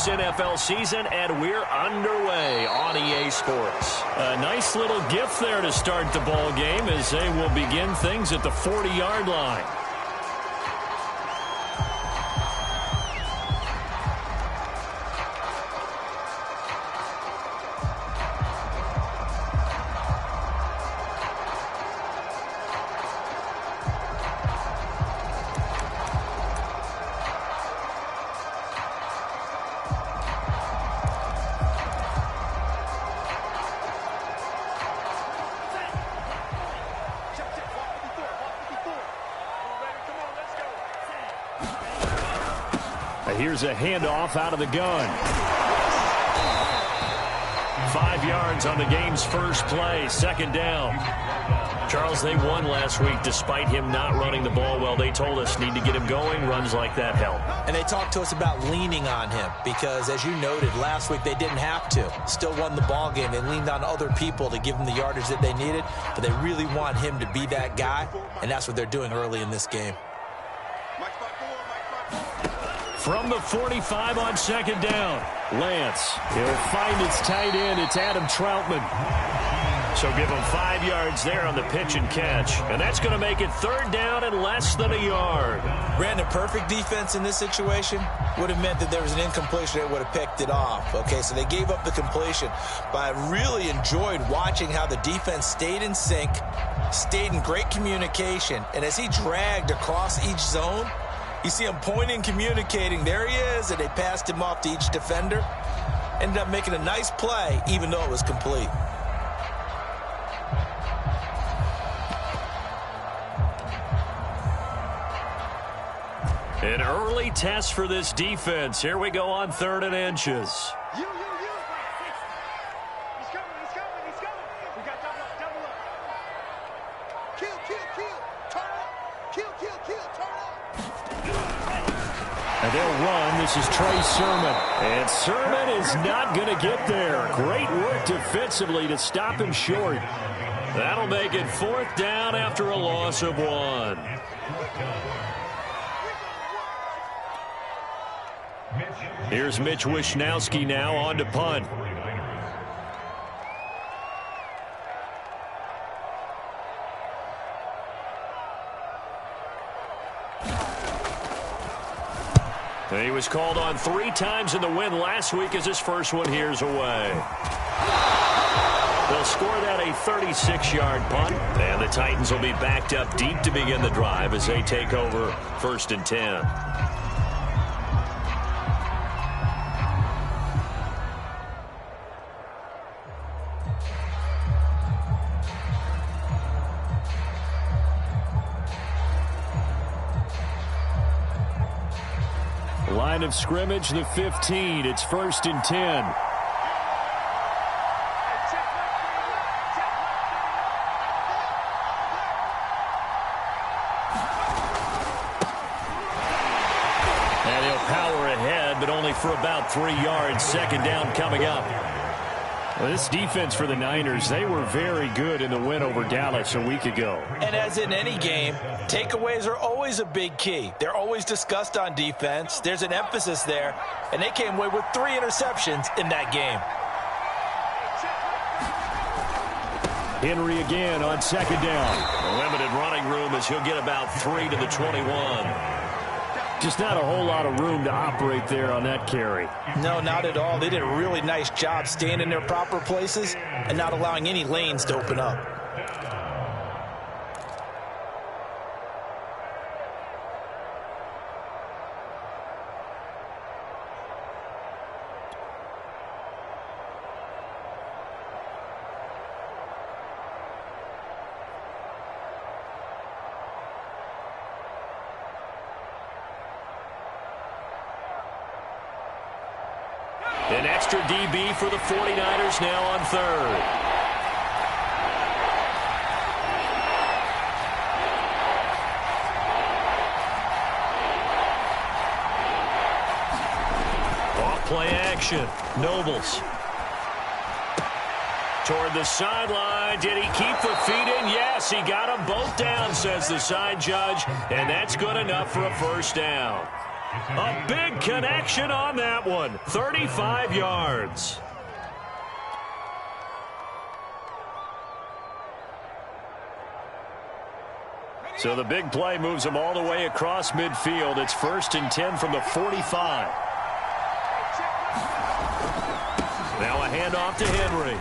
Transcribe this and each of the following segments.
this NFL season, and we're underway on EA Sports. A nice little gift there to start the ball game as they will begin things at the 40-yard line. Here's a handoff out of the gun. 5 yards on the game's first play, second down. Charles, they won last week despite him not running the ball well. They told us need to get him going. Runs like that help. And they talked to us about leaning on him because, as you noted, last week they didn't have to. Still won the ball game. They leaned on other people to give them the yardage that they needed, but they really want him to be that guy, and that's what they're doing early in this game. From the 45 on second down, Lance. He'll find its tight end. It's Adam Troutman. So give him 5 yards there on the pitch and catch. And that's going to make it third down and less than a yard. Brandon, perfect defense in this situation would have meant that there was an incompletion that would have picked it off. Okay, so they gave up the completion. But I really enjoyed watching how the defense stayed in sync, stayed in great communication. And as he dragged across each zone, you see him pointing, communicating. There he is, and they passed him off to each defender. Ended up making a nice play, even though it was complete. An early test for this defense. Here we go on 3rd and inches. He's coming. We got double up. Kill. Turn up. Kill. Turn up. And they'll run. This is Trey Sermon. And Sermon is not going to get there. Great work defensively to stop him short. That'll make it 4th down after a loss of 1. Here's Mitch Wishnowski now on to punt. He was called on 3 times in the win last week as his first one here's away. They'll score that a 36-yard punt, and the Titans will be backed up deep to begin the drive as they take over 1st and 10. Line of scrimmage, the 15. It's 1st and 10. And he'll power ahead, but only for about 3 yards. Second down coming up. Well, this defense for the Niners, they were very good in the win over Dallas a week ago. And as in any game, takeaways are always a big key. They're always discussed on defense. There's an emphasis there, and they came away with 3 interceptions in that game. Henry again on second down. A limited running room as he'll get about 3 to the 21. Just not a whole lot of room to operate there on that carry. No, not at all. They did a really nice job staying in their proper places and not allowing any lanes to open up. An extra DB for the 49ers now on 3rd. Off-play action. Nobles. Toward the sideline. Did he keep the feet in? Yes, he got them both down, says the side judge. And that's good enough for a first down. A big connection on that one. 35 yards. So the big play moves them all the way across midfield. It's 1st and 10 from the 45. Now a handoff to Henry.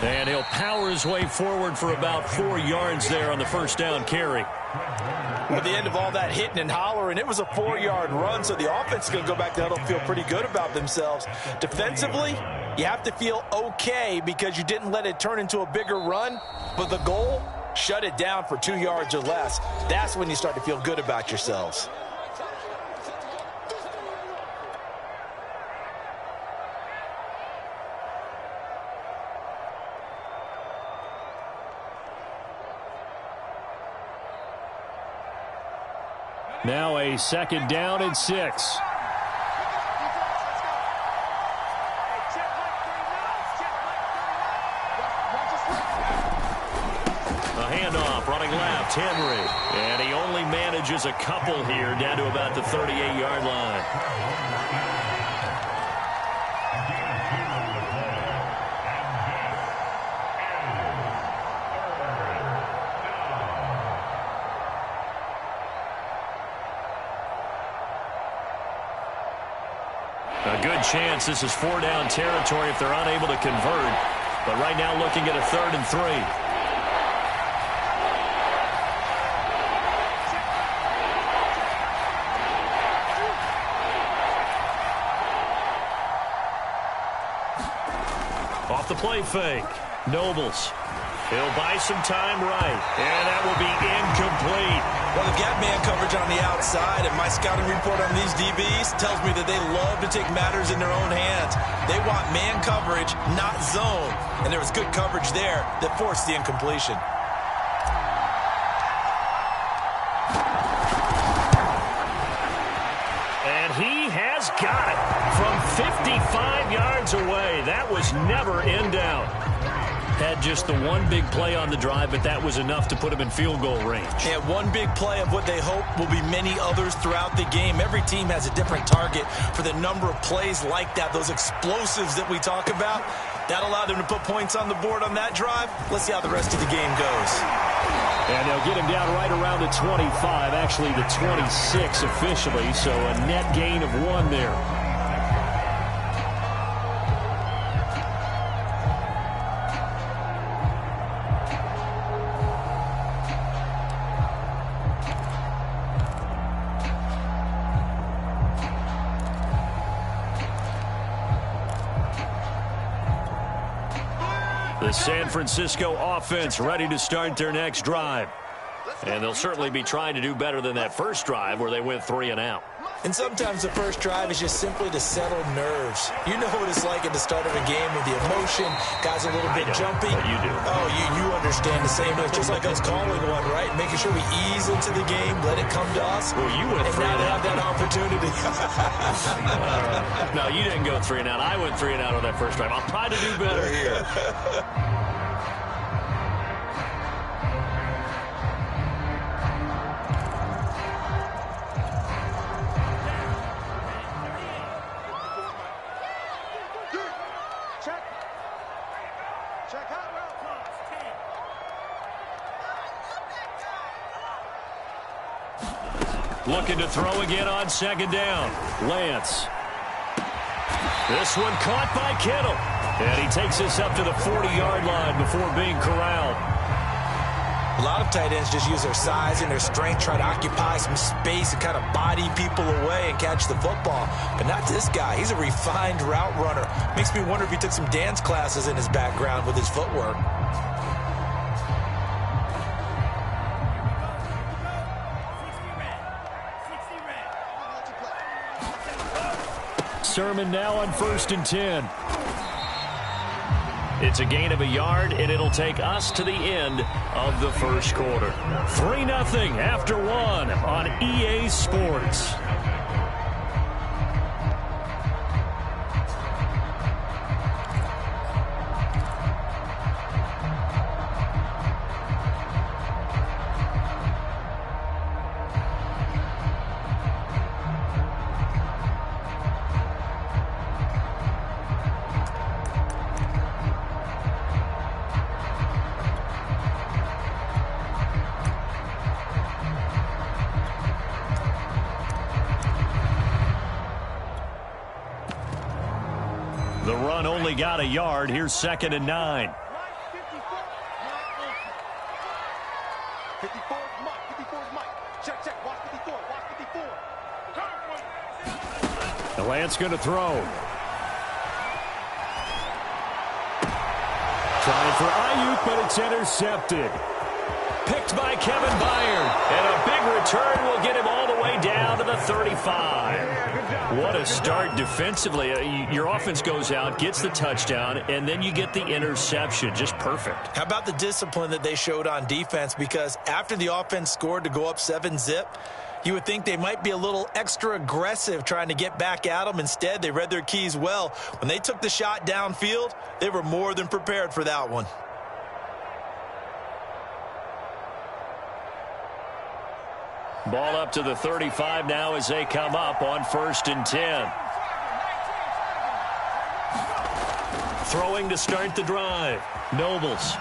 And he'll power his way forward for about 4 yards there on the first down carry. At the end of all that hitting and hollering, it was a 4-yard run, so the offense is going to go back to huddle, feel pretty good about themselves. Defensively, you have to feel okay because you didn't let it turn into a bigger run, but the goal, shut it down for 2 yards or less. That's when you start to feel good about yourselves. Now a 2nd down and 6. A handoff, running left, Henry. And he only manages a couple here, down to about the 38-yard line. A good chance this is 4-down territory if they're unable to convert. But right now looking at a 3rd and 3. Off the play fake. Nobles. He'll buy some time right. And that will be incomplete. Well, they've got man coverage on the outside, and my scouting report on these DBs tells me that they love to take matters in their own hands. They want man coverage, not zone. And there was good coverage there that forced the incompletion. And he has got it from 55 yards away. That was never in doubt. Had just the one big play on the drive, but that was enough to put him in field goal range. Yeah, one big play of what they hope will be many others throughout the game. Every team has a different target for the number of plays like that, those explosives that we talk about. That allowed them to put points on the board on that drive. Let's see how the rest of the game goes. And they'll get him down right around the 25, actually the 26 officially, so a net gain of 1 there. The San Francisco offense ready to start their next drive. And they'll certainly be trying to do better than that first drive where they went 3 and out. And sometimes the first drive is just simply to settle nerves. You know what it's like at the start of a game with the emotion, guys a little bit jumpy. You do. Oh, you understand the same. It's just like us calling one, right? Making sure we ease into the game, let it come to us. Well, you went 3 and out. Have that opportunity. No, you didn't go 3 and out. I went 3 and out on that first drive. I'll try to do better here. Looking to throw again on 2nd down. Lance. This one caught by Kittle. And he takes this up to the 40-yard line before being corralled. A lot of tight ends just use their size and their strength, try to occupy some space and kind of body people away and catch the football. But not this guy. He's a refined route runner. Makes me wonder if he took some dance classes in his background with his footwork. Sermon now on 1st and 10. It's a gain of a yard, and it'll take us to the end of the first quarter. 3-0 after 1 on EA Sports. The run only got a yard. Here's 2nd and 9. 54 is Mike. 54 is Mike. Check, check. Watch 54. Watch 54. The Lance going to throw. Trying for Ayuk, but it's intercepted. Picked by Kevin Byard. And a big return will get him all the way down to the 35. What a start defensively. Your offense goes out, gets the touchdown, and then you get the interception. Just perfect. How about the discipline that they showed on defense? Because after the offense scored to go up 7-zip, you would think they might be a little extra aggressive trying to get back at them. Instead, they read their keys well. When they took the shot downfield, they were more than prepared for that one. Ball up to the 35 now as they come up on 1st and 10. Throwing to start the drive. Nobles.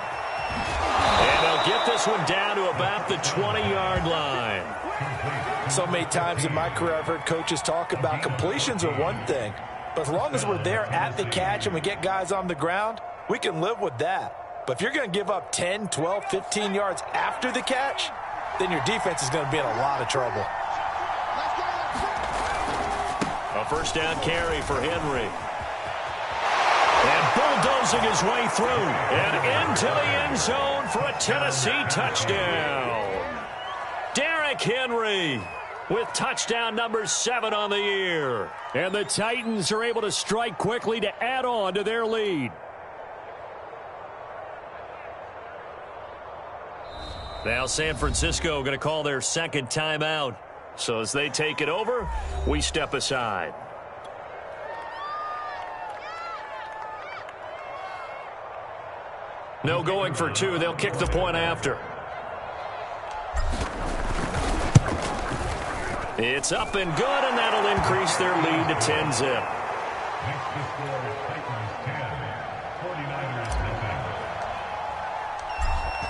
And they'll get this one down to about the 20-yard line. So many times in my career I've heard coaches talk about completions are one thing, but as long as we're there at the catch and we get guys on the ground, we can live with that. But if you're going to give up 10, 12, 15 yards after the catch, then your defense is going to be in a lot of trouble. A 1st down carry for Henry. And bulldozing his way through and into the end zone for a Tennessee touchdown. Derrick Henry with touchdown number 7 on the year. And the Titans are able to strike quickly to add on to their lead. Now San Francisco going to call their 2nd timeout. So as they take it over, we step aside. No going for 2. They'll kick the point after. It's up and good, and that'll increase their lead to 10-zip.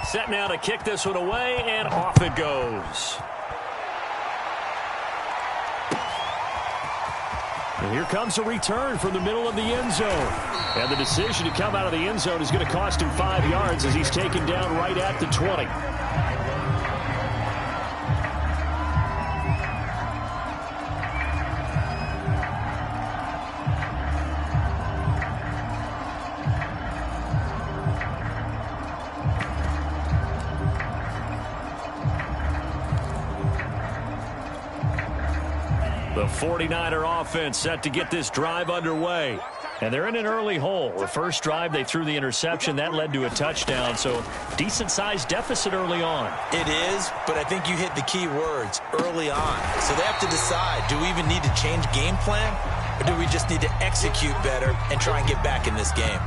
Set now to kick this one away, and off it goes. And here comes a return from the middle of the end zone. And the decision to come out of the end zone is going to cost him 5 yards as he's taken down right at the 20. The 49er offense set to get this drive underway. And they're in an early hole. The first drive, they threw the interception. That led to a touchdown. So decent-sized deficit early on. It is, but I think you hit the key words, early on. So they have to decide, do we even need to change game plan? Or do we just need to execute better and try and get back in this game?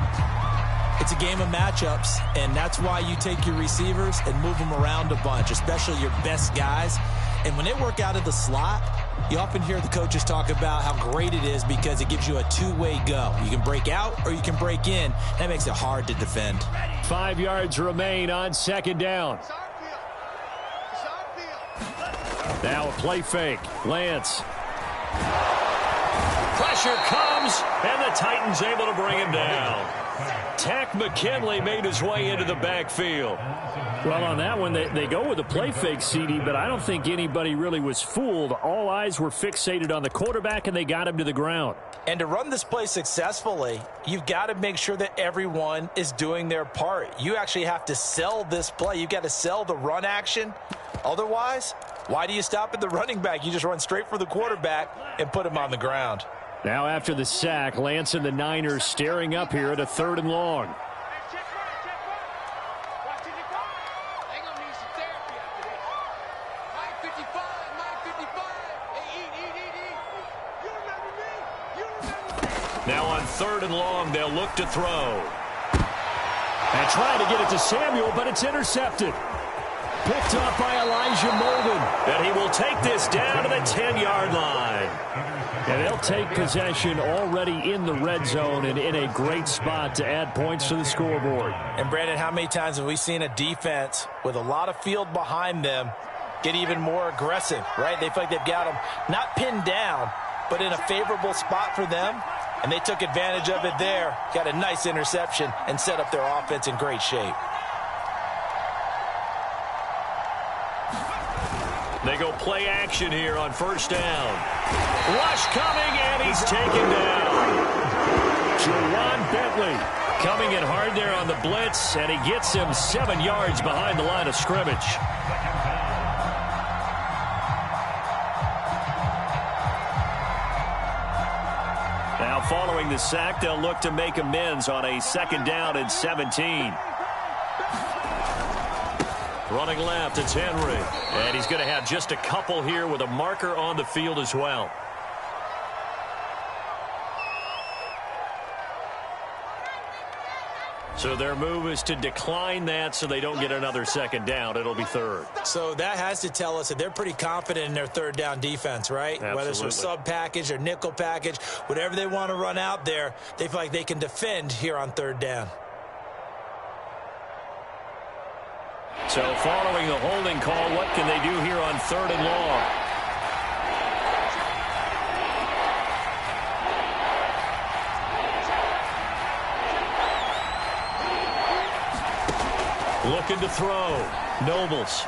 It's a game of matchups, and that's why you take your receivers and move them around a bunch, especially your best guys. And when they work out of the slot, you often hear the coaches talk about how great it is because it gives you a two-way go. You can break out or you can break in. That makes it hard to defend. 5 yards remain on 2nd down. Now a play fake. Lance. Pressure comes, and the Titans able to bring him down. Tack McKinley made his way into the backfield. Well, on that one, they go with a play fake, CD, but I don't think anybody really was fooled. All eyes were fixated on the quarterback, and they got him to the ground. And to run this play successfully, you've got to make sure that everyone is doing their part. You actually have to sell this play. You've got to sell the run action. Otherwise, why do you stop at the running back? You just run straight for the quarterback and put him on the ground. Now after the sack, Lance and the Niners staring up here at a 3rd and long. Now on 3rd and long, they'll look to throw. And trying to get it to Samuel, but it's intercepted. Picked up by Elijah Molden. And he will take this down to the 10-yard line. And they'll take possession already in the red zone and in a great spot to add points to the scoreboard. And, Brandon, how many times have we seen a defense with a lot of field behind them get even more aggressive, right? They feel like they've got them not pinned down, but in a favorable spot for them. And they took advantage of it there. Got a nice interception and set up their offense in great shape. They go play action here on first down. Rush coming, and he's taken down. Jawan Bentley coming in hard there on the blitz, and he gets him 7 yards behind the line of scrimmage. Now following the sack, they'll look to make amends on a 2nd down and 17. Running left, it's Henry. And he's going to have just a couple here with a marker on the field as well. So their move is to decline that so they don't get another 2nd down. It'll be 3rd. So that has to tell us that they're pretty confident in their 3rd down defense, right? Absolutely. Whether it's a sub package or nickel package, whatever they want to run out there, they feel like they can defend here on 3rd down. So following the holding call, what can they do here on 3rd and long? Looking to throw. Nobles.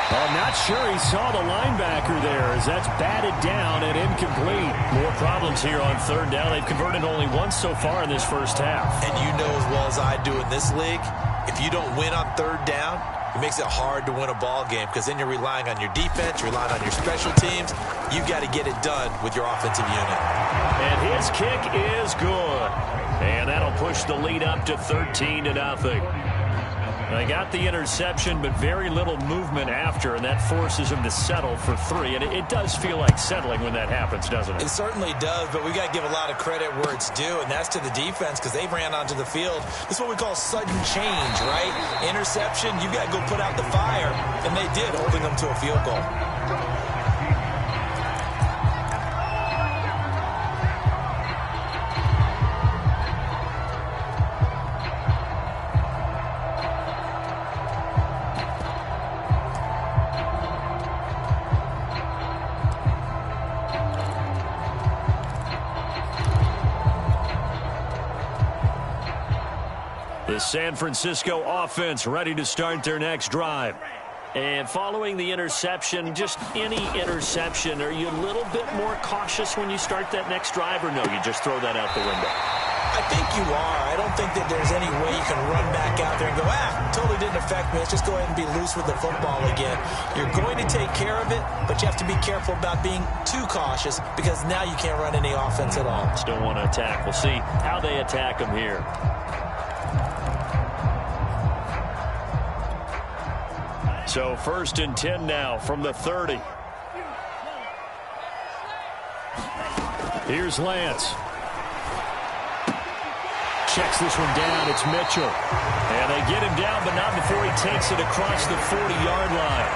I'm not sure he saw the linebacker there as that's batted down and incomplete. More problems here on 3rd down. They've converted only once so far in this first half. And you know as well as I do in this league, if you don't win on 3rd down, it makes it hard to win a ball game because then you're relying on your defense, you're relying on your special teams. You've got to get it done with your offensive unit. And his kick is good. And that'll push the lead up to 13-0. They got the interception, but very little movement after, and that forces them to settle for 3. And it does feel like settling when that happens, doesn't it? It certainly does, but we got to give a lot of credit where it's due, and that's to the defense because they ran onto the field. This is what we call sudden change, right? Interception, you got to go put out the fire, and they did, holding them to a field goal. The San Francisco offense ready to start their next drive. And following the interception, just any interception, are you a little bit more cautious when you start that next drive, or no, you just throw that out the window? I think you are. I don't think that there's any way you can run back out there and go, totally didn't affect me. Let's just go ahead and be loose with the football again. You're going to take care of it, but you have to be careful about being too cautious because now you can't run any offense at all. Still want to attack. We'll see how they attack them here. So 1st and 10 now from the 30. Here's Lance. Checks this one down. It's Mitchell. And they get him down, but not before he takes it across the 40-yard line.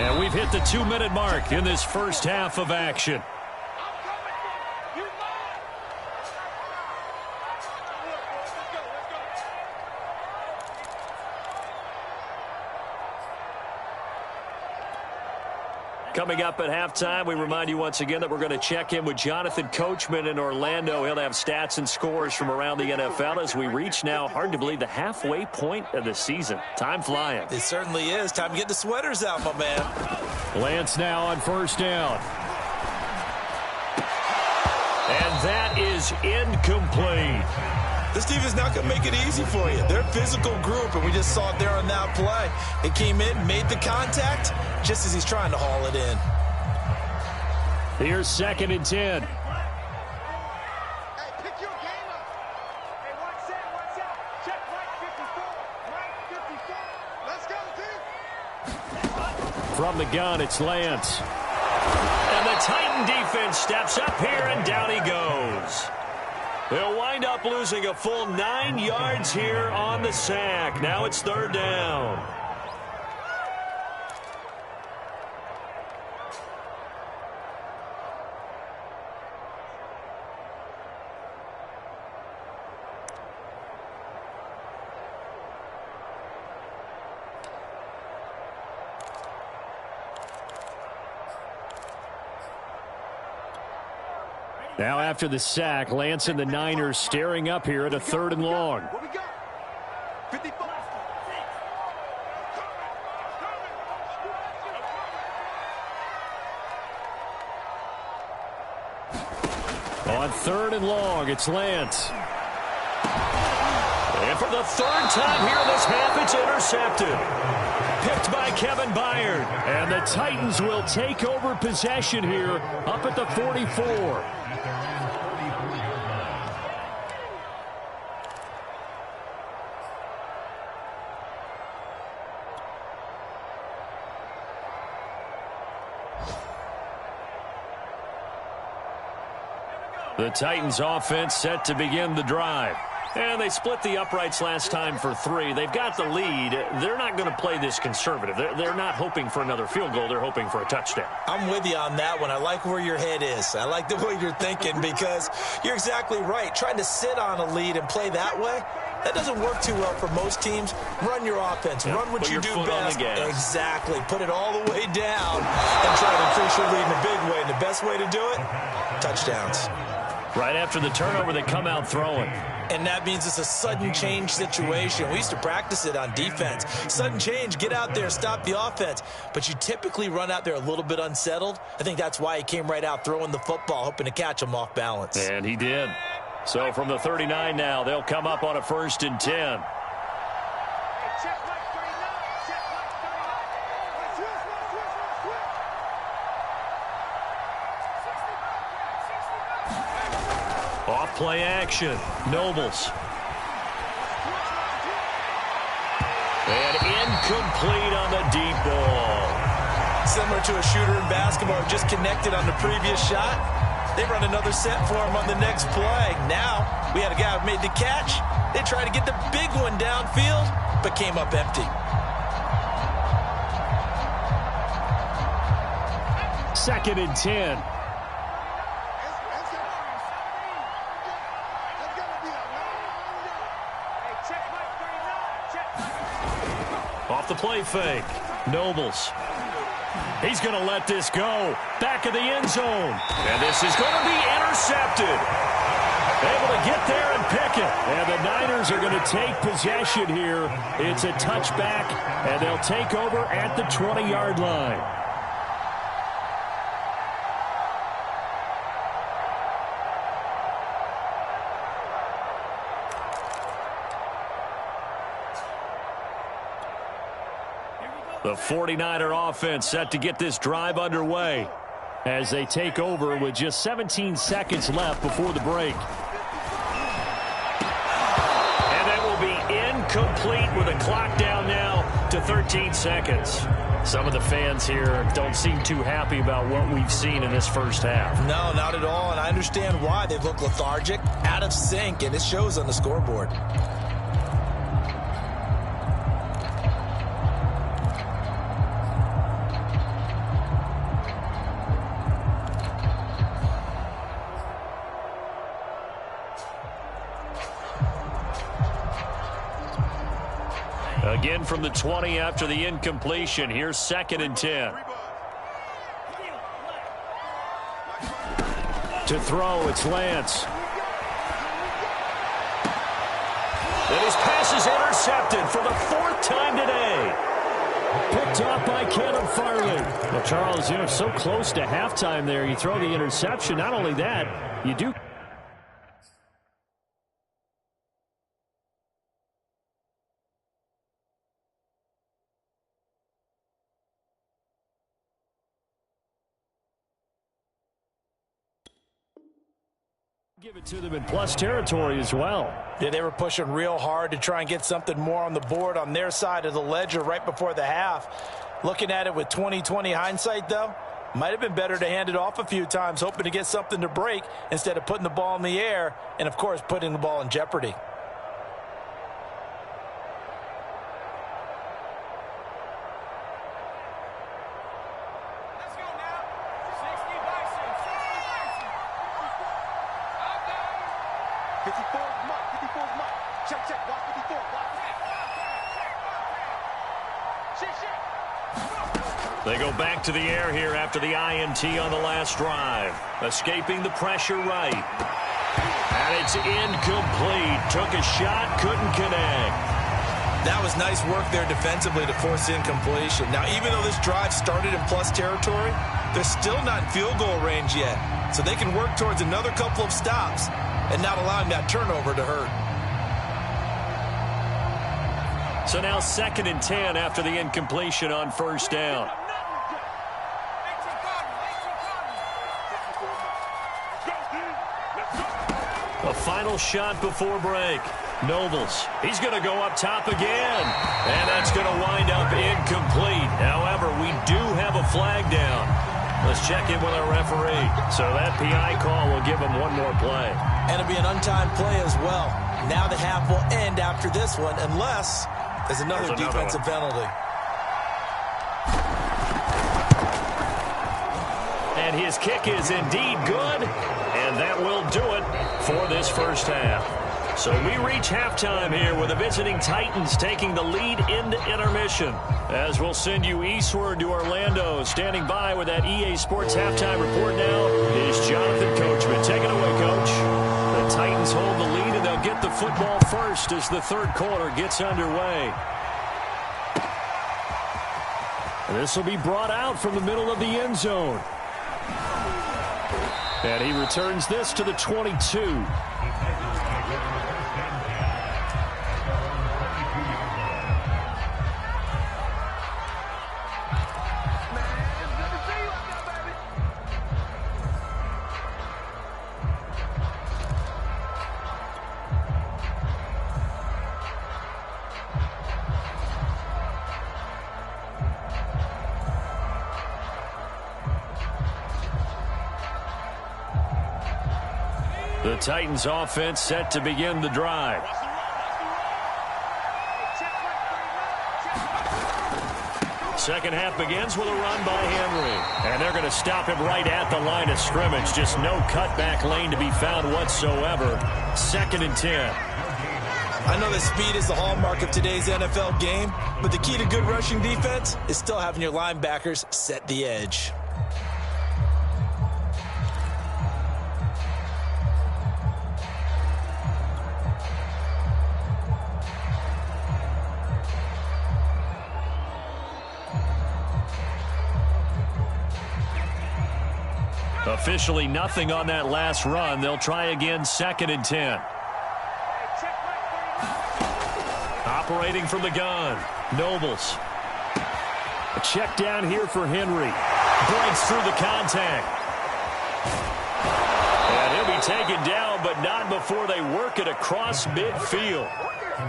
And we've hit the 2-minute mark in this first half of action. Coming up at halftime, we remind you once again that we're going to check in with Jonathan Coachman in Orlando. He'll have stats and scores from around the NFL as we reach now, hard to believe, the halfway point of the season. Time flying. It certainly is. Time to get the sweaters out, my man. Lance now on 1st down. And that is incomplete. This team is not going to make it easy for you. They're a physical group, and we just saw it there on that play. It came in, made the contact, just as he's trying to haul it in. Here's 2nd and 10. Hey, pick your game up. Hey, watch out. Check right 54. Right 54. Let's go, team. From the gun, it's Lance. And the Titan defense steps up here, and down he goes. They'll wind up losing a full 9 yards here on the sack. Now it's 3rd down. Now after the sack, Lance and the Niners staring up here at a 3rd and long. What we got? 55. On 3rd and long, it's Lance. And for the 3rd time here this half, it's intercepted. Picked by Kevin Byard. And the Titans will take over possession here up at the 44. The Titans offense set to begin the drive. And they split the uprights last time for 3. They've got the lead. They're not going to play this conservative. They're not hoping for another field goal. They're hoping for a touchdown. I'm with you on that one. I like where your head is. I like the way you're thinking because you're exactly right. Trying to sit on a lead and play that way, that doesn't work too well for most teams. Run your offense. Yep. Run what Put you your do foot on best. the gas. Exactly. Put it all the way down and try to increase your lead in a big way. And the best way to do it, touchdowns. Right after the turnover, they come out throwing. And that means it's a sudden change situation. We used to practice it on defense. Sudden change, get out there, stop the offense. But you typically run out there a little bit unsettled. I think that's why he came right out throwing the football, hoping to catch him off balance. And he did. So from the 39 now, they'll come up on a 1st and 10. Hey, check Mike 39. Check Mike 39. Switch. Off play action. Nobles. And incomplete on the deep ball. Similar to a shooter in basketball, just connected on the previous shot. They run another set for him on the next play. Now, we had a guy who made the catch. They tried to get the big one downfield, but came up empty. 2nd and 10. Off the play fake. Nobles. He's going to let this go. Back of the end zone. And this is going to be intercepted. Able to get there and pick it. And the Niners are going to take possession here. It's a touchback, and they'll take over at the 20-yard line. The 49er offense set to get this drive underway as they take over with just 17 seconds left before the break. And that will be incomplete with a clock down now to 13 seconds. Some of the fans here don't seem too happy about what we've seen in this first half. No, not at all, and I understand why. They look lethargic, out of sync, and it shows on the scoreboard. Again from the 20 after the incompletion. Here's 2nd and 10. To throw, it's Lance. And his pass is intercepted for the 4th time today. Picked off by Caleb Farley. Well, Charles, so close to halftime there. You throw the interception. Not only that, you do. Give it to them in plus territory as well. Yeah, they were pushing real hard to try and get something more on the board on their side of the ledger right before the half. Looking at it with 20/20 hindsight, though, might have been better to hand it off a few times, hoping to get something to break instead of putting the ball in the air and, of course, putting the ball in jeopardy. They go back to the air here after the INT on the last drive. Escaping the pressure right. And it's incomplete. Took a shot, couldn't connect. That was nice work there defensively to force incompletion. Now, even though this drive started in plus territory, they're still not in field goal range yet. So they can work towards another couple of stops and not allowing that turnover to hurt. So now 2nd and 10 after the incompletion on first down. A final shot before break. Nobles, he's going to go up top again. And that's going to wind up incomplete. However, we do have a flag down. Let's check in with our referee. So that PI call will give him one more play. And it'll be an untimed play as well. Now the half will end after this one, unless there's another defensive penalty. And his kick is indeed good. And that will do it for this first half. So we reach halftime here with the visiting Titans taking the lead into intermission. As we'll send you eastward to Orlando. Standing by with that EA Sports halftime report now is Jonathan Coachman. Take it away, Coach. The Titans hold the lead, and they'll get the football first as the third quarter gets underway. And this will be brought out from the middle of the end zone. And he returns this to the 22. The Titans offense set to begin the drive. Second half begins with a run by Henry. And they're going to stop him right at the line of scrimmage. Just no cutback lane to be found whatsoever. 2nd and 10. I know that speed is the hallmark of today's NFL game, but the key to good rushing defense is still having your linebackers set the edge. Officially nothing on that last run. They'll try again 2nd and 10. Operating from the gun. Nobles. A check down here for Henry. Breaks through the contact. And he'll be taken down, but not before they work it across midfield.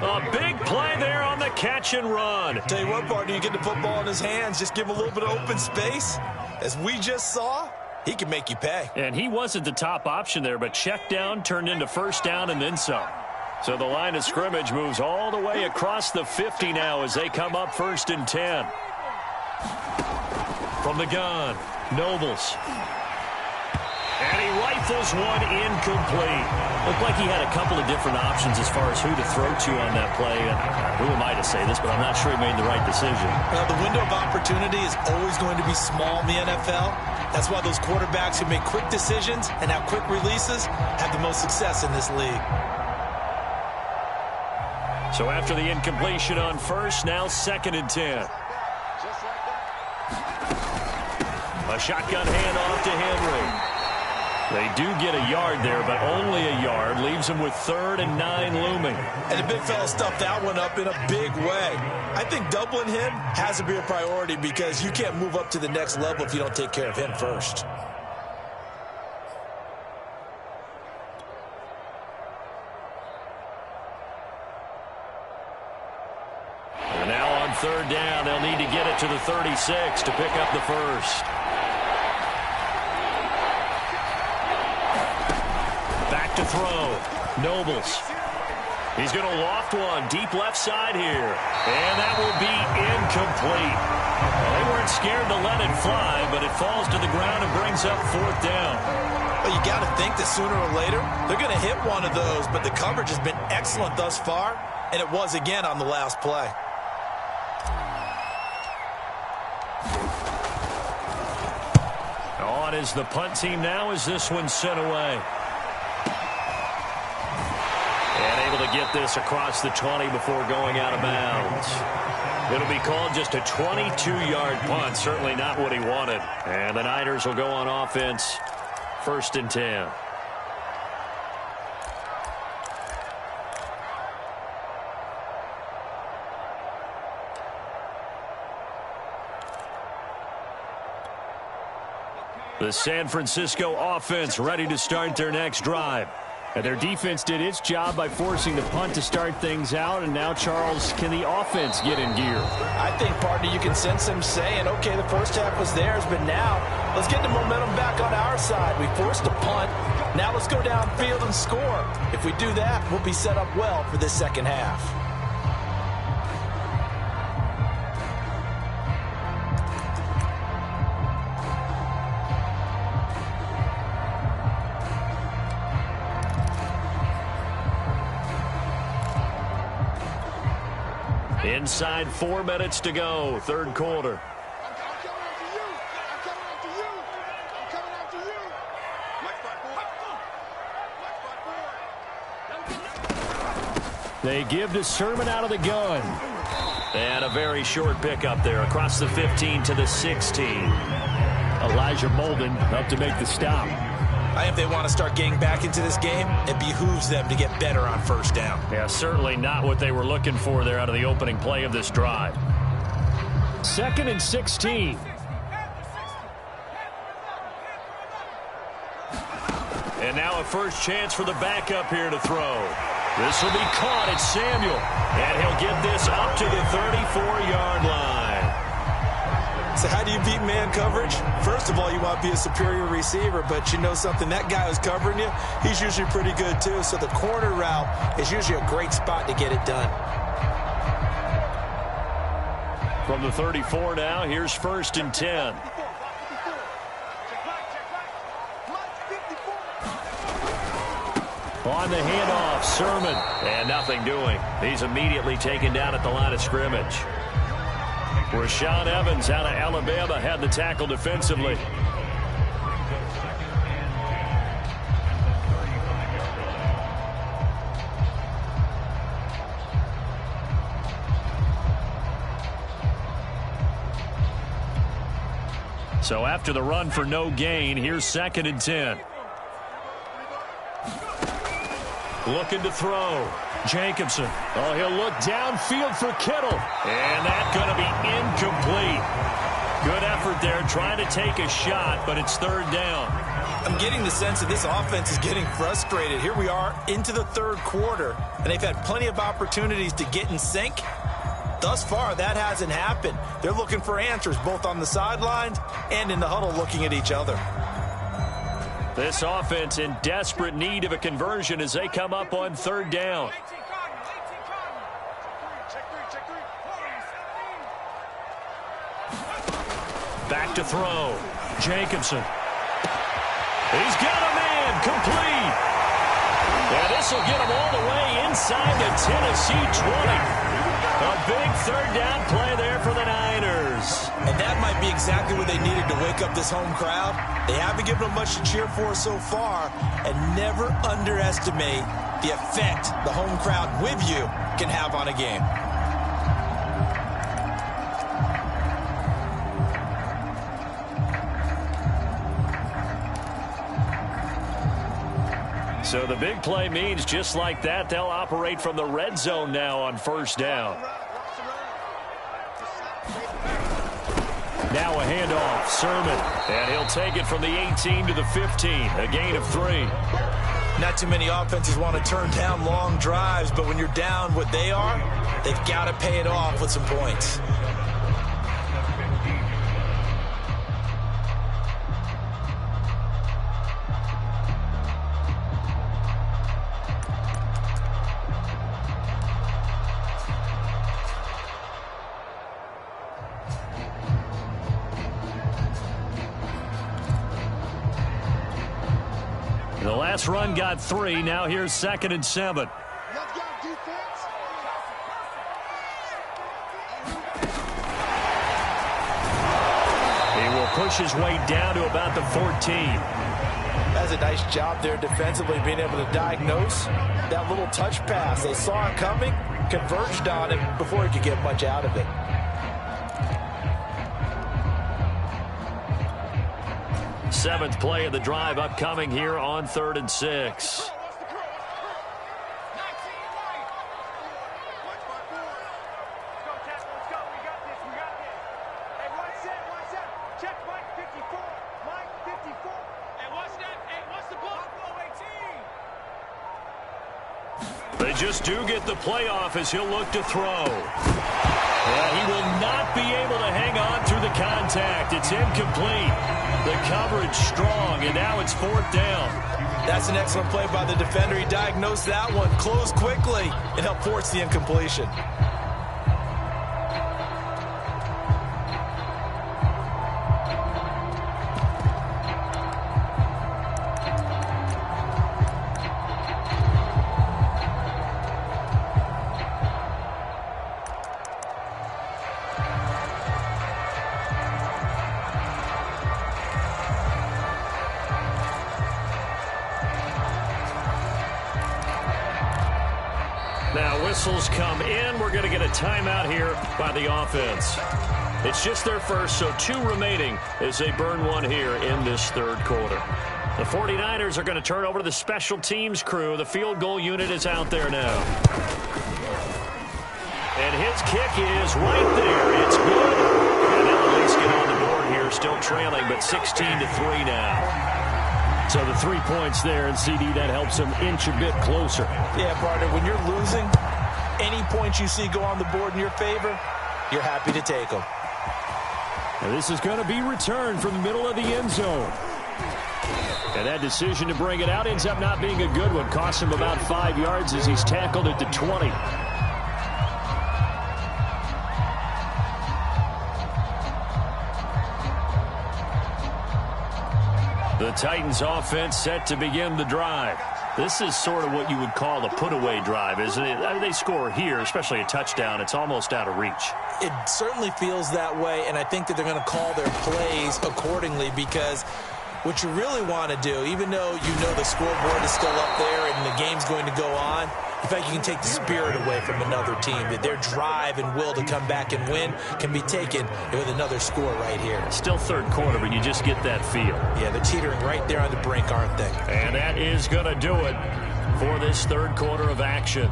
A big play there on the catch and run. Tell you what, partner, you get the football in his hands, just give him a little bit of open space. As we just saw, he can make you pay. And he wasn't the top option there, but check down turned into first down and then some. So the line of scrimmage moves all the way across the 50 now as they come up 1st and 10. From the gun, Nobles. And he rifles one incomplete. Looked like he had a couple of different options as far as who to throw to on that play. And who am I to say this, but I'm not sure he made the right decision. Well, the window of opportunity is always going to be small in the NFL. That's why those quarterbacks who make quick decisions and have quick releases have the most success in this league. So after the incompletion on first, now 2nd and 10. A shotgun handoff to Henry. They do get a yard there, but only a yard. Leaves them with 3rd and 9 looming. And the big fella stuffed that one up in a big way. I think doubling him has to be a priority because you can't move up to the next level if you don't take care of him first. And now on 3rd down, they'll need to get it to the 36 to pick up the first. Back to throw. Nobles. He's going to loft one deep left side here. And that will be incomplete. Well, they weren't scared to let it fly, but it falls to the ground and brings up 4th down. Well, you got to think that sooner or later they're going to hit one of those, but the coverage has been excellent thus far, and it was again on the last play. on is the punt team now as this one's sent away. And able to get this across the 20 before going out of bounds. It'll be called just a 22-yard punt. Certainly not what he wanted. And the Niners will go on offense, 1st and 10. The San Francisco offense ready to start their next drive. And their defense did its job by forcing the punt to start things out. And now, Charles, can the offense get in gear? I think, partner, you can sense them saying, okay, the first half was theirs, but now let's get the momentum back on our side. We forced a punt. Now let's go downfield and score. If we do that, we'll be set up well for this second half. Inside 4 minutes to go, 3rd quarter. I'm coming after you. I'm coming after you. They give to Sermon out of the gun. And a very short pickup there across the 15 to the 16. Elijah Molden up to make the stop. I think if they want to start getting back into this game, it behooves them to get better on 1st down. Yeah, certainly not what they were looking for there out of the opening play of this drive. 2nd and 16. And now a first chance for the backup here to throw. This will be caught at Samuel. And he'll get this up to the 34-yard line. So how do you beat man coverage? First of all, you want to be a superior receiver, but you know something, that guy who's covering you, he's usually pretty good too. So the corner route is usually a great spot to get it done. From the 34 now, here's 1st and 10. On the handoff, Sermon. And nothing doing. He's immediately taken down at the line of scrimmage. Rashaan Evans out of Alabama had the tackle defensively. So after the run for no gain, here's 2nd and 10. Looking to throw. Jacobson. Oh, he'll look downfield for Kittle. And that's going to be incomplete. Good effort there trying to take a shot, but it's 3rd down. I'm getting the sense that this offense is getting frustrated. Here we are into the 3rd quarter, and they've had plenty of opportunities to get in sync. Thus far, that hasn't happened. They're looking for answers both on the sidelines and in the huddle looking at each other. This offense in desperate need of a conversion as they come up on 3rd down. Back to throw. Jacobson. He's got a man complete. And this will get him all the way inside the Tennessee 20. A big 3rd down play there for the Niners. And that might be exactly what they needed to wake up this home crowd. They haven't given them much to cheer for so far. And never underestimate the effect the home crowd with you can have on a game. So the big play means just like that, they'll operate from the red zone now on 1st down. Now a handoff, Sermon. And he'll take it from the 18 to the 15, a gain of 3. Not too many offenses want to turn down long drives, but when you're down what they are, they've got to pay it off with some points. The last run got 3. Now here's 2nd and 7. Let's go, defense. He will push his way down to about the 14. That's a nice job there defensively, being able to diagnose that little touch pass. They saw it coming, converged on him before he could get much out of it. Seventh play of the drive upcoming here on 3rd and 6. They just do get the playoff as he'll look to throw. He will not be able to hang on through the contact. It's incomplete. The coverage strong, and now it's 4th down. That's an excellent play by the defender. He diagnosed that one, closed quickly, and helped force the incompletion. Now whistles come in. We're going to get a timeout here by the offense. It's just their first, so 2 remaining as they burn one here in this 3rd quarter. The 49ers are going to turn over to the special teams crew. The field goal unit is out there now. And his kick is right there. It's good. And they'll at least get on the board here, still trailing, but 16-3 now. So the 3 points there, and CD, that helps them inch a bit closer. Yeah, partner, when you're losing, any points you see go on the board in your favor, you're happy to take them. And this is going to be returned from the middle of the end zone. And that decision to bring it out ends up not being a good one. Costs him about 5 yards as he's tackled at the 20. The Titans offense set to begin the drive. This is sort of what you would call a put-away drive, isn't it? I mean, they score here, especially a touchdown. It's almost out of reach. It certainly feels that way, and I think that they're going to call their plays accordingly, because what you really want to do, even though you know the scoreboard is still up there and the game's going to go on, in fact, you can take the spirit away from another team, that their drive and will to come back and win can be taken with another score right here. Still 3rd quarter, but you just get that feel. Yeah, they're teetering right there on the brink, aren't they? And that is going to do it for this 3rd quarter of action.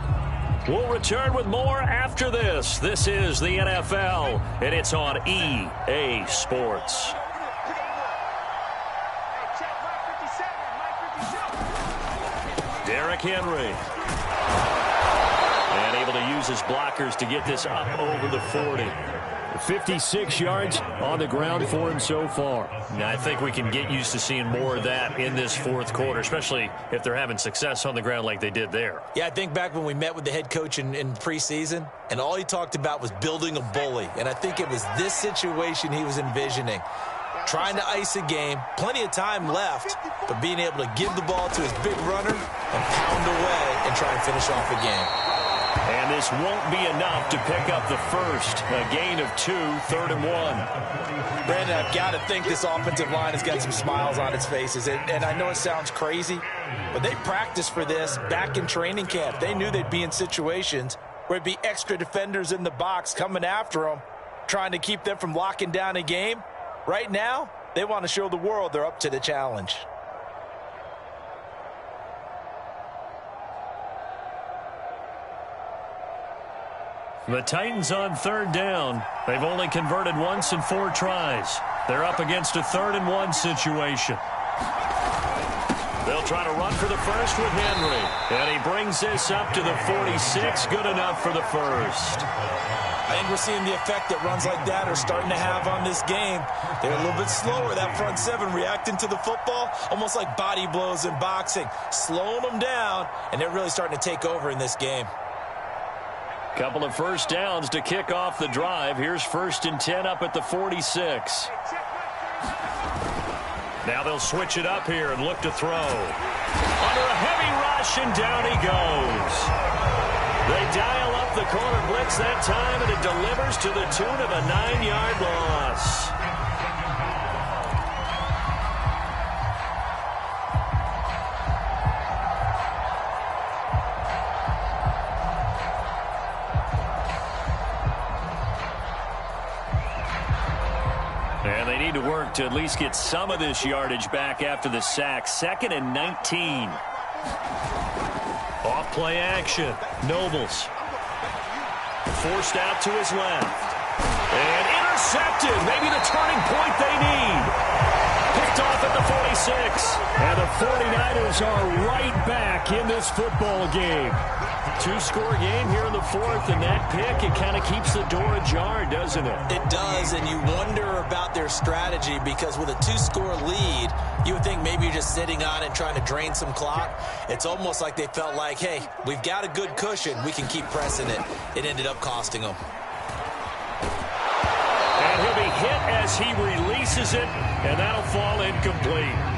We'll return with more after this. This is the NFL, and it's on EA Sports. Derrick Henry. And able to use his blockers to get this up over the 40. 56 yards on the ground for him so far. Now, I think we can get used to seeing more of that in this 4th quarter, especially if they're having success on the ground like they did there. Yeah, I think back when we met with the head coach in preseason, and all he talked about was building a bully. And I think it was this situation he was envisioning. Trying to ice a game, plenty of time left, but being able to give the ball to his big runner and pound away and try and finish off the game. And this won't be enough to pick up the first. A gain of 2, 3rd and 1. Brandon, I've got to think this offensive line has got some smiles on its faces. And I know it sounds crazy, but they practiced for this back in training camp. They knew they'd be in situations where there'd be extra defenders in the box coming after them, trying to keep them from locking down a game. Right now, they want to show the world they're up to the challenge. The Titans on 3rd down. They've only converted once in 4 tries. They're up against a 3rd and 1 situation. They'll try to run for the first with Henry. And he brings this up to the 46. Good enough for the first. I think we're seeing the effect that runs like that are starting to have on this game. They're a little bit slower, that front 7, reacting to the football, almost like body blows in boxing, slowing them down, and they're really starting to take over in this game. Couple of first downs to kick off the drive. Here's 1st and 10 up at the 46. Now they'll switch it up here and look to throw. Under a heavy rush, and down he goes. They dial up the corner blitz that time, and it delivers to the tune of a 9-yard loss. to work to at least get some of this yardage back after the sack. 2nd and 19. Off play action. Nobles. Forced out to his left. And intercepted. Maybe the turning point they need. Picked off at the 46. And the 49ers are right back in this football game. 2-score game here in the 4th, and that pick, it kind of keeps the door ajar, doesn't it? It does, and you wonder about their strategy because with a 2-score lead, you would think maybe you're just sitting on it and trying to drain some clock. It's almost like they felt like, hey, we've got a good cushion. We can keep pressing it. It ended up costing them. And he'll be hit as he releases it, and that'll fall incomplete.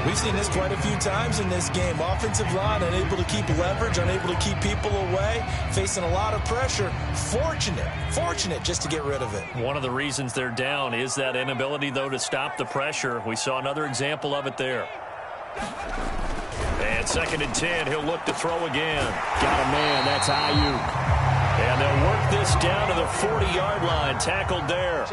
We've seen this quite a few times in this game. Offensive line unable to keep leverage, unable to keep people away, facing a lot of pressure. Fortunate just to get rid of it. One of the reasons they're down is that inability, though, to stop the pressure. We saw another example of it there. And 2nd and 10, he'll look to throw again. Got a man, that's Ayuk. And they'll work this down to the 40-yard line, tackled there.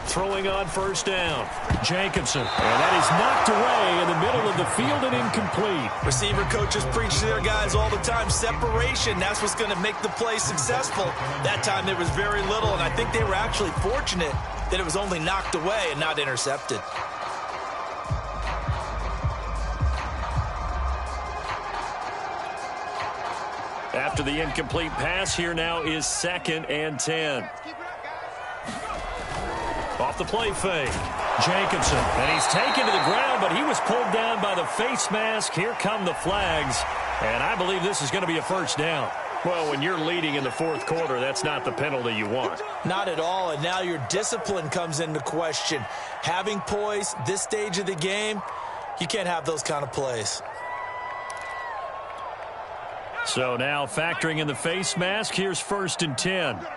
Throwing on 1st down. Jacobson. And that is knocked away in the middle of the field and incomplete. Receiver coaches preach to their guys all the time. Separation, that's what's going to make the play successful. That time there was very little, and I think they were actually fortunate that it was only knocked away and not intercepted. After the incomplete pass, here now is 2nd and 10. Off the play fake. Jacobson. And he's taken to the ground, but he was pulled down by the face mask. Here come the flags. And I believe this is going to be a 1st down. Well, when you're leading in the 4th quarter, that's not the penalty you want. Not at all, and now your discipline comes into question. Having poise, this stage of the game, you can't have those kind of plays. So now factoring in the face mask, here's 1st and 10.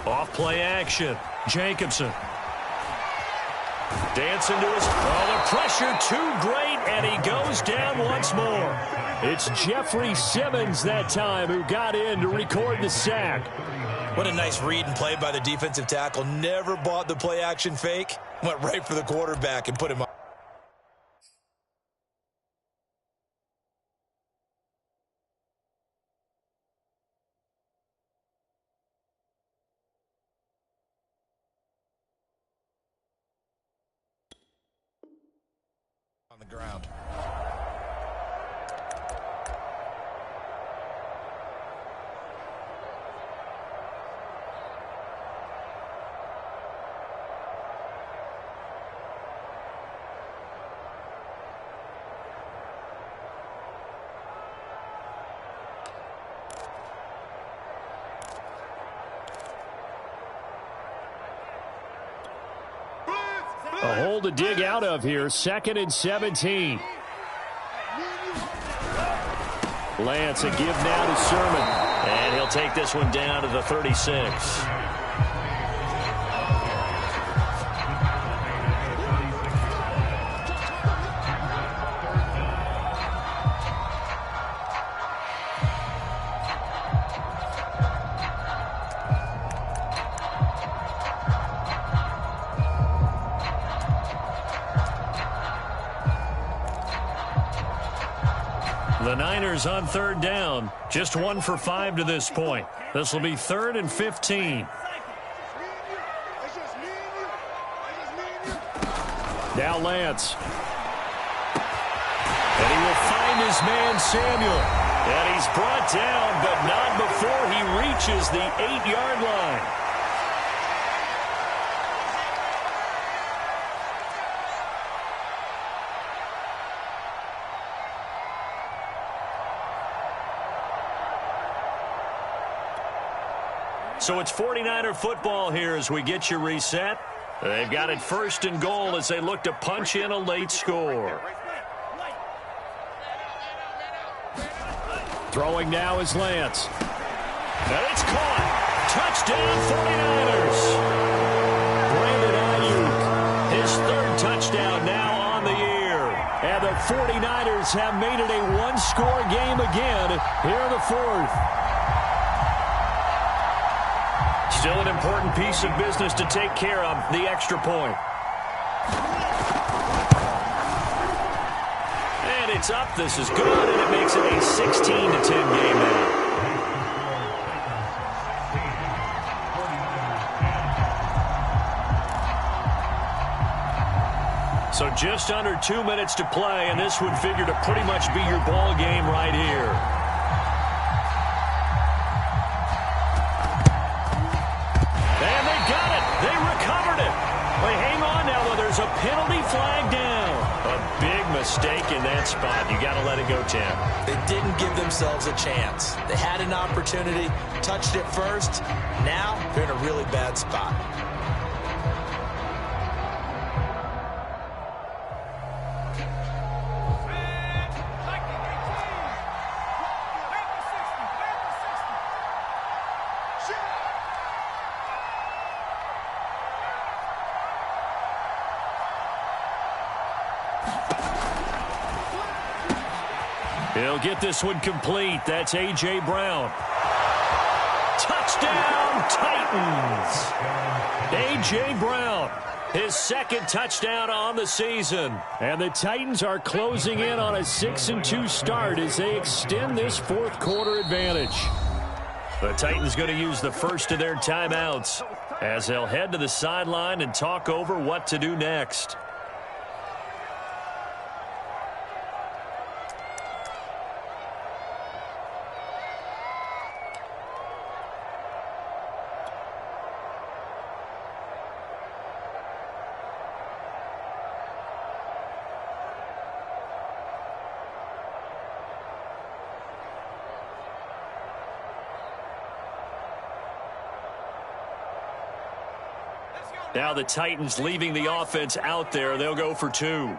Off play action. Jacobson. Dancing to his... Oh, the pressure too great, and he goes down once more. It's Jeffrey Simmons that time who got in to record the sack. What a nice read and play by the defensive tackle. Never bought the play action fake. Went right for the quarterback and put him on. On the ground. A hole to dig out of here. 2nd and 17. Lance, a give now to Sermon. And he'll take this one down to the 36. The Niners on 3rd down. Just 1 for 5 to this point. This will be 3rd and 15. Now Lance. And he will find his man Samuel. And he's brought down, but not before he reaches the 8-yard line. So it's 49er football here as we get you reset. They've got it 1st and goal as they look to punch in a late score. Throwing now is Lance. And it's caught. Touchdown 49ers. Brandon Ayuk. His 3rd touchdown now the 49ers have made it a one-score game again here in the fourth. Still an important piece of business to take care of, the extra point. And it's up. This is good, and it makes it a 16-10 game now. So just under 2 minutes to play, and this would figure to pretty much be your ball game right here. And they got it. They recovered it. They hang on now, though. There's a penalty flag down. A big mistake in that spot. You got to let it go, Tim. They didn't give themselves a chance. They had an opportunity, touched it first. Now they're in a really bad spot. He'll get this one complete. That's A.J. Brown. Touchdown, Titans. A.J. Brown, his second touchdown on the season. And the Titans are closing in on a 6-2 start as they extend this fourth quarter advantage. The Titans going to use the first of their timeouts as they'll head to the sideline and talk over what to do next. Now the Titans leaving the offense out there. They'll go for two.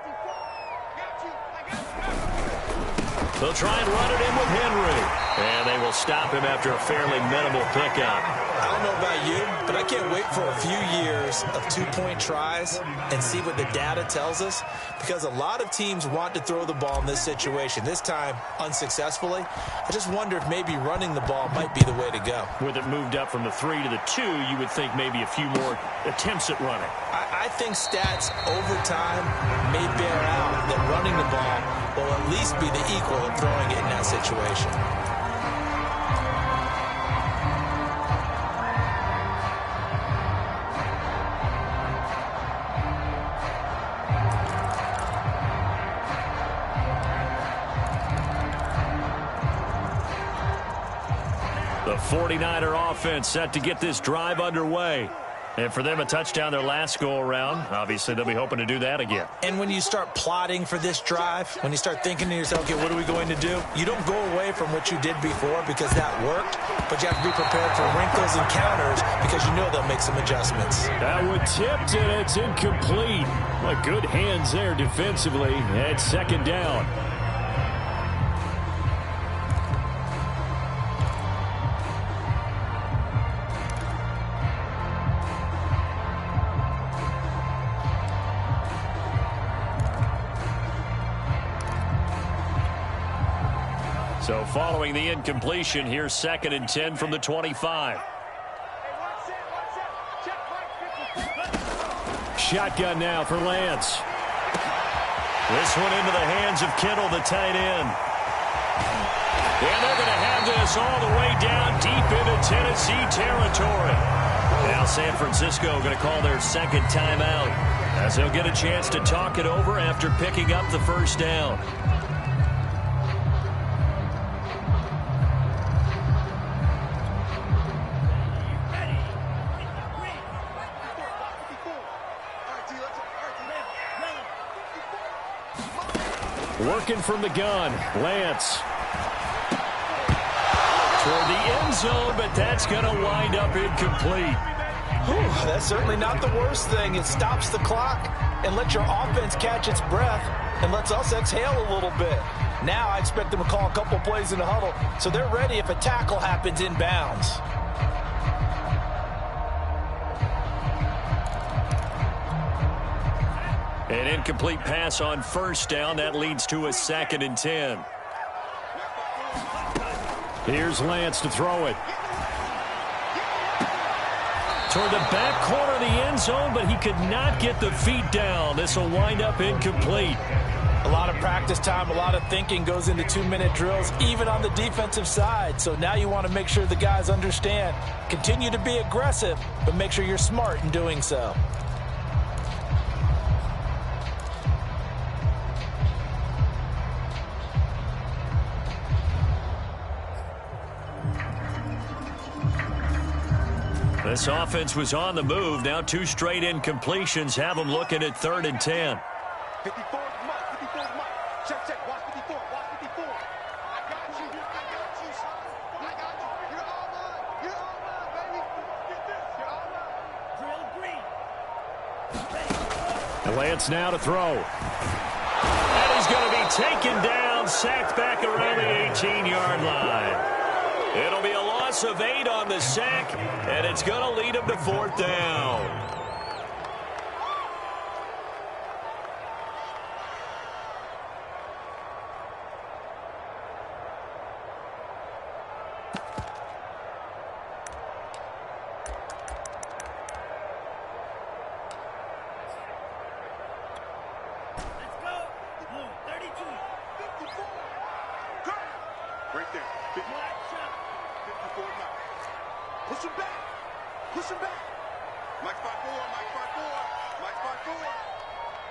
They'll try and run it in with Henry. And they will stop him after a fairly minimal pickup. I don't know about you, but I can't wait for a few years of two-point tries and see what the data tells us, because a lot of teams want to throw the ball in this situation, this time unsuccessfully. I just wonder if maybe running the ball might be the way to go. With it moved up from the 3 to the 2, you would think maybe a few more attempts at running. I think stats over time may bear out that running the ball will at least be the equal of throwing it in that situation. The 49er offense set to get this drive underway. And for them, a touchdown their last go-around. Obviously, they'll be hoping to do that again. And when you start plotting for this drive, when you start thinking to yourself, okay, what are we going to do? You don't go away from what you did before because that worked, but you have to be prepared for wrinkles and counters because you know they'll make some adjustments. That one tipped, and it's incomplete. Well, good hands there defensively at second down. So following the incompletion, here's 2nd and 10 from the 25. Shotgun now for Lance. This one into the hands of Kittle, the tight end. And they're going to have this all the way down deep into Tennessee territory. Now San Francisco going to call their second timeout as they'll get a chance to talk it over after picking up the first down. Working from the gun, Lance. Toward the end zone, but that's going to wind up incomplete. Whew, that's certainly not the worst thing. It stops the clock and lets your offense catch its breath and lets us exhale a little bit. Now I expect them to call a couple plays in the huddle so they're ready if a tackle happens inbounds. An incomplete pass on first down. That leads to a 2nd and 10. Here's Lance to throw it. Toward the back corner of the end zone, but he could not get the feet down. This will wind up incomplete. A lot of practice time, a lot of thinking goes into 2-minute drills, even on the defensive side. So now you want to make sure the guys understand. Continue to be aggressive, but make sure you're smart in doing so. This offense was on the move. Now 2 straight incompletions have them looking at 3rd and 10. 54 mark, 54 mark. Check, check. Watch 54, watch 54. I got you, son. I got you. You're all mine. You're all mine, baby. Get this. You're all mine. Drill green. Lance now to throw. And he's going to be taken down, sacked back around the 18-yard line. It'll be a loss of 8 on the sack, and it's going to lead him to 4th down. Let's go. 32. 54. Right there. 54 now. Push him back. Push him back. Mike 5-4. Mike 5-4. Mike 5-4.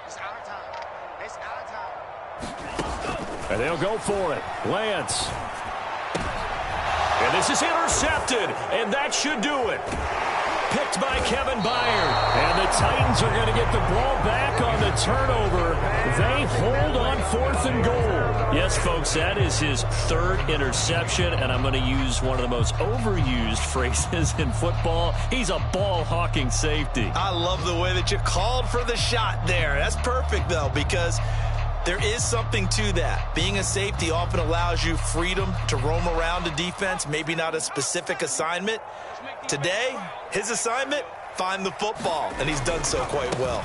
It's our time. It's our time. And they'll go for it. Lance. And this is intercepted, and that should do it. Picked by Kevin Byard. And the Titans are going to get the ball back on the turnover. They hold on 4th and goal. Yes, folks, that is his 3rd interception, and I'm going to use one of the most overused phrases in football. He's a ball-hawking safety. I love the way that you called for the shot there. That's perfect, though, because there is something to that. Being a safety often allows you freedom to roam around the defense, maybe not a specific assignment. Today, his assignment, find the football, and he's done so quite well.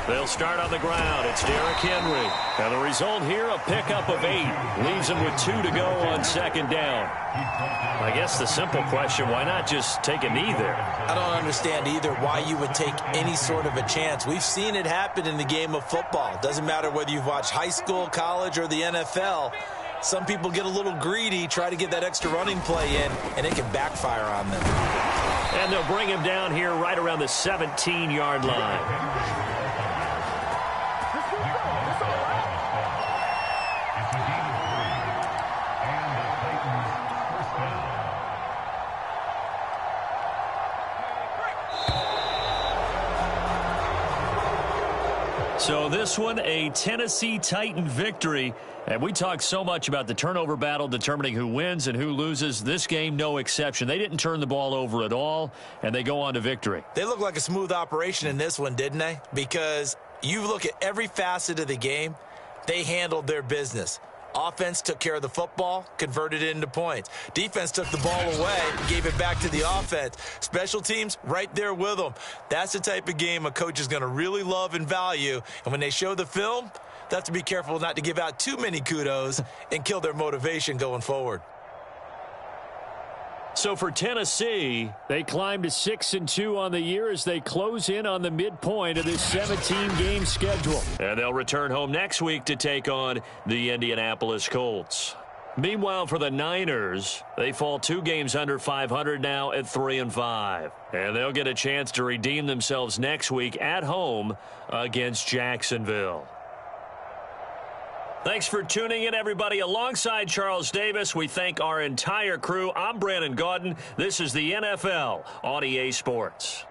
They'll start on the ground. It's Derrick Henry. And the result here, a pickup of 8. Leaves him with 2 to go on 2nd down. I guess the simple question, why not just take a knee there? I don't understand either why you would take any sort of a chance. We've seen it happen in the game of football. Doesn't matter whether you've watched high school, college, or the NFL. Some people get a little greedy, try to get that extra running play in, and it can backfire on them. And they'll bring him down here right around the 17-yard line. So this one, a Tennessee Titan victory. And we talk so much about the turnover battle determining who wins and who loses. This game, no exception. They didn't turn the ball over at all, and they go on to victory. They look like a smooth operation in this one, didn't they? Because you look at every facet of the game, they handled their business. Offense took care of the football, converted it into points. Defense took the ball away, gave it back to the offense. Special teams, right there with them. That's the type of game a coach is going to really love and value. And when they show the film, they have to be careful not to give out too many kudos and kill their motivation going forward. So for Tennessee, they climb to 6-2 on the year as they close in on the midpoint of this 17-game schedule. And they'll return home next week to take on the Indianapolis Colts. Meanwhile, for the Niners, they fall 2 games under 500 now at 3-5. And they'll get a chance to redeem themselves next week at home against Jacksonville. Thanks for tuning in, everybody. Alongside Charles Davis, we thank our entire crew. I'm Brandon Gaudin. This is the NFL on EA Sports.